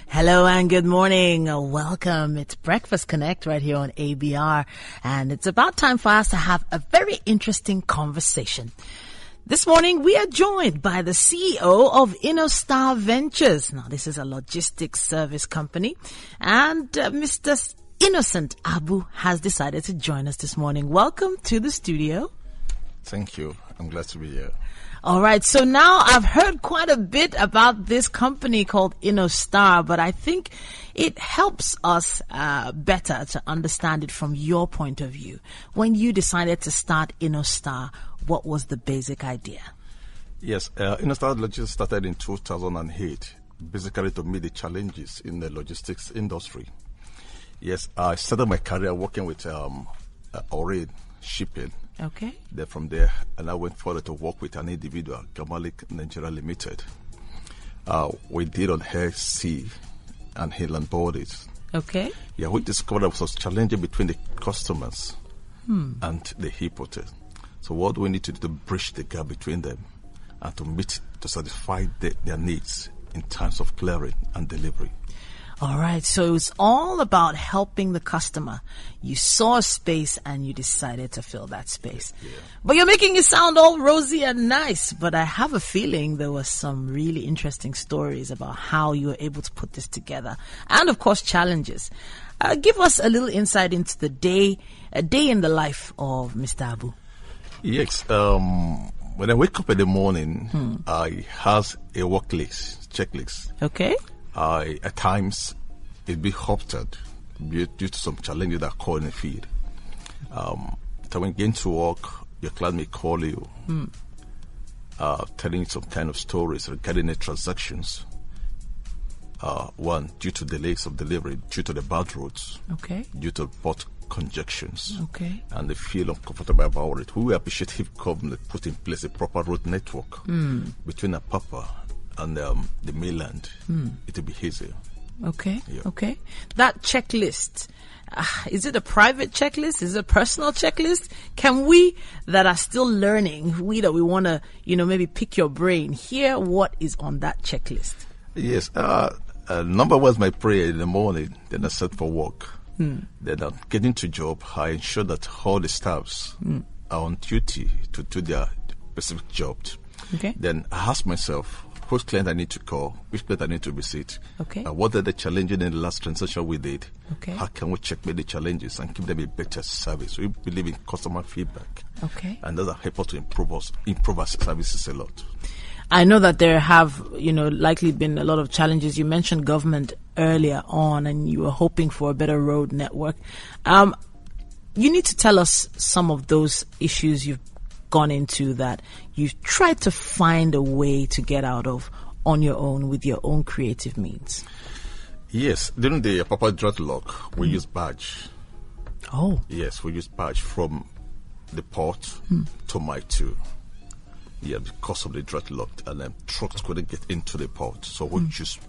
Hello and good morning. Welcome. It's Breakfast Connect right here on ABR. And it's about time for us to have a very interesting conversation. This morning, we are joined by the CEO of Innostar Ventures. Now, this is a logistics service company. And Mr. Innocent Abu has decided to join us this morning. Welcome to the studio. Thank you. I'm glad to be here. All right. So now I've heard quite a bit about this company called Innostar, but I think it helps us better to understand it from your point of view. When you decided to start Innostar, what was the basic idea? Yes, Innostar Logistics started in 2008, basically to meet the challenges in the logistics industry. Yes, I started my career working with Orid Shipping. Okay. Then from there, and I went further to work with an individual, Gamalik Nigeria Limited. We did on air, sea, and inland borders. Okay. Yeah, we discovered there was challenging between the customers and the importers. So what do we need to do to bridge the gap between them and to satisfy their needs in terms of clearing and delivery? All right. So it's all about helping the customer. You saw a space and you decided to fill that space. Yeah. But you're making it sound all rosy and nice. But I have a feeling there were some really interesting stories about how you were able to put this together. And of course, challenges. Give us a little insight into a day in the life of Mr. Abu. Yes. When I wake up in the morning, I have a checklist. Okay. At times, it be opted due to some challenges that occur in the field. So when you get into work, your client may call you, telling you some kind of stories regarding the transactions. One, due to delays of delivery, due to the bad roads, due to port congestions, and they feel uncomfortable about it. We appreciate if government put in place a proper road network between Apapa and the mainland. It will be easier. Okay. Yeah. Okay. That checklist, is it a private checklist? Is it a personal checklist? Can we that are still learning, that we want to, maybe pick your brain, hear what is on that checklist? Yes. Number one is my prayer in the morning. Then I set for work. Then I'm getting to job. I ensure that all the staffs are on duty to do their specific jobs. Okay. Then I ask myself, which client I need to call, which client I need to visit, okay, what are the challenges in the last transaction we did, okay, how can we checkmate the challenges and give them a better service. We believe in customer feedback, and that helps us to improve our services a lot. I know that there have, likely been a lot of challenges. You mentioned government earlier on, and you were hoping for a better road network. You need to tell us some of those issues you've gone into that you've tried to find a way to get out of on your own with your own creative means. Yes, during the Apapa dreadlock, we use badge. Oh. Yes, we use badge from the port to my two. Yeah, because of the dreadlock, and then trucks couldn't get into the port, so we just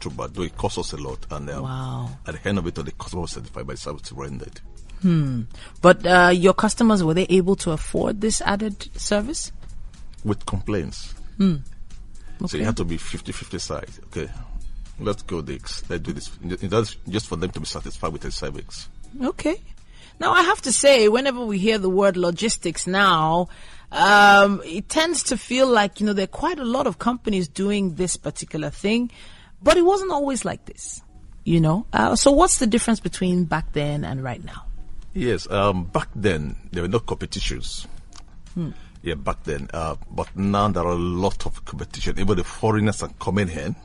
to badge. It cost us a lot, and at the end of it, the customer was certified by service rendered. But your customers, were they able to afford this added service? With complaints. So you have to be 50-50 side. Okay, let's go this. Let's do this. That's just for them to be satisfied with the service. Okay. Now, I have to say, whenever we hear the word logistics now, it tends to feel like, there are quite a lot of companies doing this particular thing, but it wasn't always like this, So what's the difference between back then and right now? Yes, back then, there were no competitions. Yeah, back then. But now there are a lot of competition. Even the foreigners are coming in,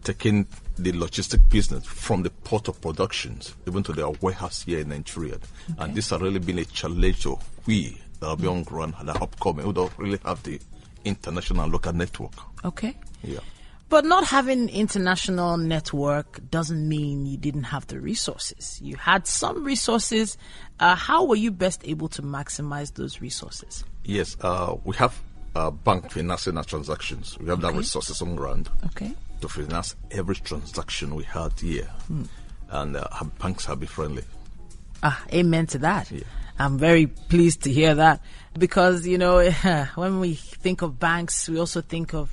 taking the logistic business from the port of productions, even to their warehouse here in Nigeria. And this has really been a challenge to we that are beyond ground and are upcoming, who don't really have the international local network. Okay. Yeah. But not having international network doesn't mean you didn't have the resources. You had some resources. How were you best able to maximize those resources? Yes, we have bank financing our transactions. We have that resources on ground to finance every transaction we had here. And our banks have been friendly. Amen to that. Yeah. I'm very pleased to hear that because, when we think of banks, we also think of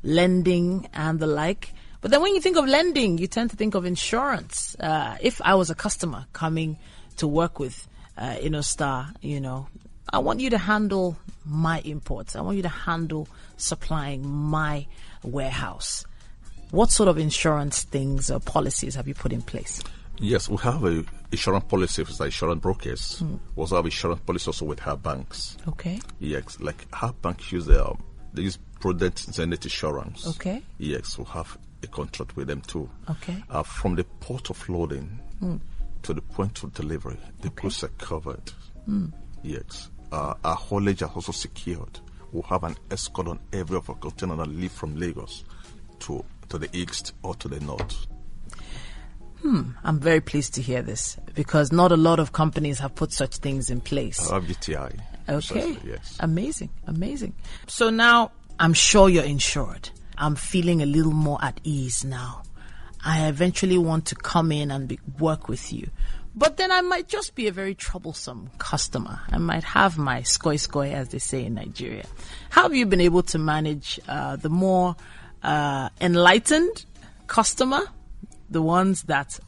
lending and the like. But then when you think of lending, you tend to think of insurance. If I was a customer coming to work with Innostar, I want you to handle my imports. I want you to handle supplying my warehouse. What sort of insurance things or policies have you put in place? Yes, we have a insurance policy with our insurance brokers. We also have insurance policy also with our banks. Okay. Yes, like our banks use they use Prudent Zenith Insurance. Okay. Yes, we have a contract with them too. Okay. From the port of loading to the point of delivery, the goods are covered. Yes. Our haulage are also secured. We have an escort on every of our container that leave from Lagos to the east or to the north. I'm very pleased to hear this because not a lot of companies have put such things in place. VTI. Okay. Yes. Amazing. So now I'm sure you're insured. I'm feeling a little more at ease now. I eventually want to come in and work with you. But then I might just be a very troublesome customer. I might have my skoy, as they say in Nigeria. How have you been able to manage the more enlightened customer, the ones that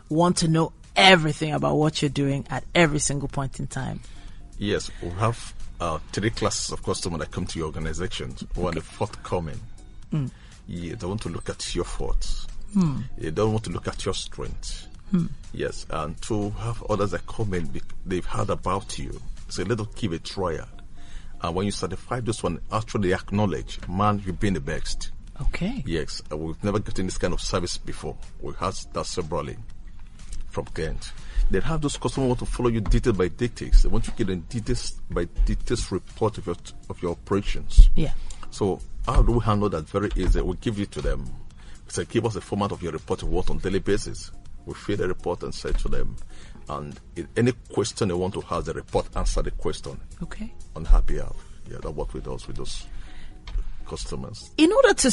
want to know everything about what you're doing at every single point in time? Yes, we have 3 classes of customers that come to your organization who are the forthcoming. Yeah, they want to look at your faults. They don't want to look at your strengths. Yes, and to have others that come in, they've heard about you. So let us give a trial. And when you certify this one, actually acknowledge, man, you've been the best. Okay. Yes, we've never gotten this kind of service before. We had that severally from clients. They have those customers who want to follow you detail by details. They want you to get a details by details report of your operations. Yeah. So how do we handle that? Very easy. We give it to them. So give us the format of your report of what on daily basis. We fill the report and say to them, and any question they want to have, the report answer the question. Okay. On happy hour. Yeah, that's what we do with those customers. In order to,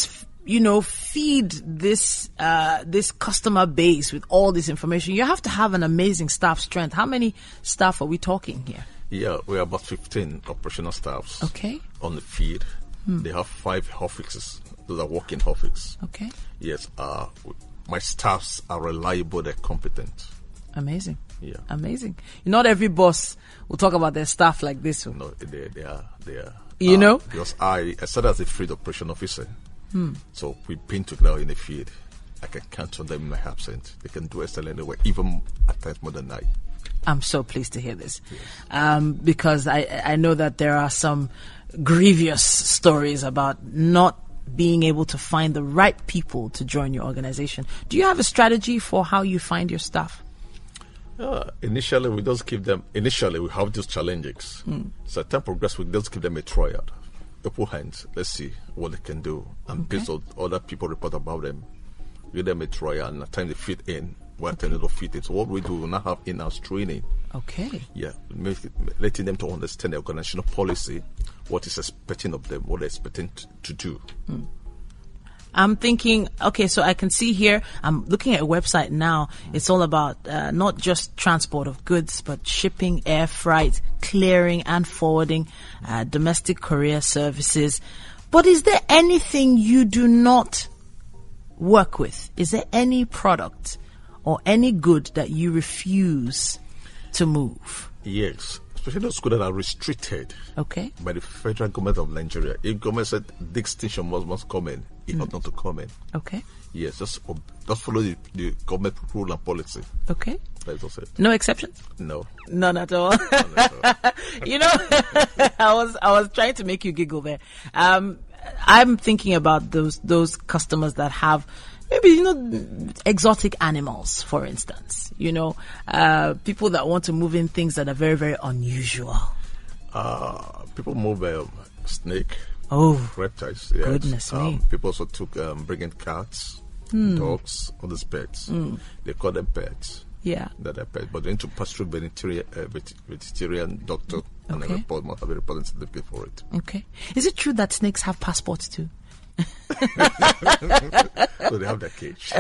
feed this customer base with all this information, you have to have an amazing staff strength. How many staff are we talking here? Yeah, we have about 15 operational staffs. Okay. On the field. They have 5 offices. Those are working offices. Okay. Yes. My staffs are reliable. They're competent. Amazing. Yeah. Amazing. Not every boss will talk about their staff like this. No, they are. Because I started as a field operation officer. So we've been together in the field. I can count on them in my absence. They can do excellently well, even at times more than I. I'm so pleased to hear this. Yes. Because I know that there are some grievous stories about not being able to find the right people to join your organization. Do you have a strategy for how you find your staff? Initially, we just give them. Initially, we have these challenges. So as time progresses, we just give them a trial, open hands. Let's see what they can do, and based on other people report about them, give them a trial. And at the time they fit in, we're telling them to fit in. So what we do, we now have in-house training. Okay. Yeah, letting them to understand the organizational policy, what is expecting of them, what they're expecting to do. I'm thinking, okay, so I can see here, I'm looking at a website now. It's all about not just transport of goods, but shipping, air freight, clearing and forwarding, domestic courier services. But is there anything you do not work with? Is there any product or any good that you refuse to move? Yes, especially those goods that are restricted. Okay. By the federal government of Nigeria. If government said the extinction must come in, it ought not to come in. Okay. Yes, just follow the government rule and policy. Okay. That's also it. No exceptions? No. None at all. None at all. I was trying to make you giggle there. I'm thinking about those customers that have maybe, exotic animals, for instance. People that want to move in things that are very, very unusual. People move snake. Oh, reptiles. Yes. Goodness me. People also took bringing cats, dogs, all these pets. They call them pets. Yeah. That are pets. But they need to pass through vegetarian doctor and a report, must have a report and certificate for it. Okay. Is it true that snakes have passports too? So they have that cage.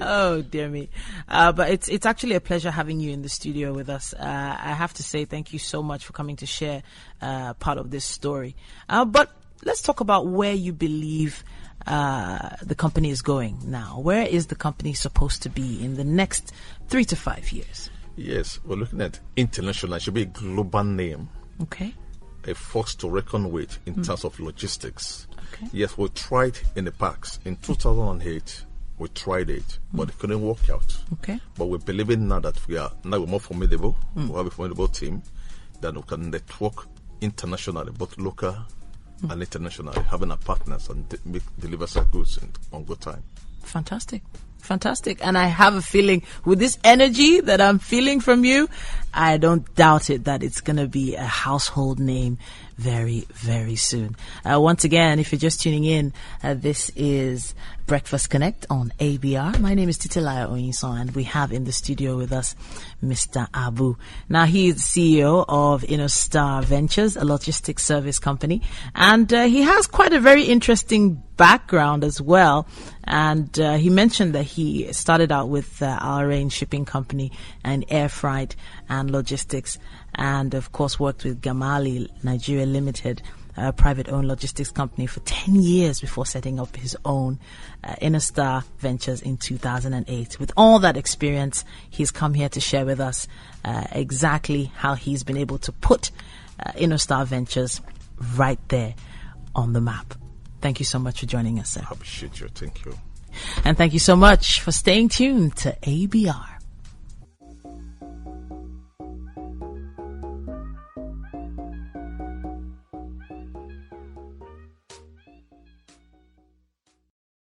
Oh, dear me. But it's actually a pleasure having you in the studio with us. I have to say thank you so much for coming to share part of this story. But let's talk about where you believe the company is going now. Where is the company supposed to be in the next 3 to 5 years? Yes, we're looking at international. It should be a global name. Okay. A force to reckon with in terms of logistics. Okay. Yes, we tried in the past. In 2008, we tried it, but it couldn't work out. Okay. But we're believing now that we're more formidable. We have a formidable team that we can network internationally, both local and internationally, having our partners and deliver our goods on good time. Fantastic. And I have a feeling with this energy that I'm feeling from you, I don't doubt it that it's going to be a household name very, very soon. Once again, if you're just tuning in, this is Breakfast Connect on ABR. My name is Titilayo Oyinson, and we have in the studio with us Mr. Abu. Now, he is CEO of Innostar Ventures, a logistics service company, and he has quite a very interesting background as well. And he mentioned that he started out with our shipping company and air freight and logistics, and of course worked with Gamali Nigeria Limited, a private-owned logistics company, for 10 years before setting up his own Innostar Ventures in 2008. With all that experience, he's come here to share with us exactly how he's been able to put Innostar Ventures right there on the map. Thank you so much for joining us, sir. I appreciate you. Thank you. And thank you so much for staying tuned to ABR.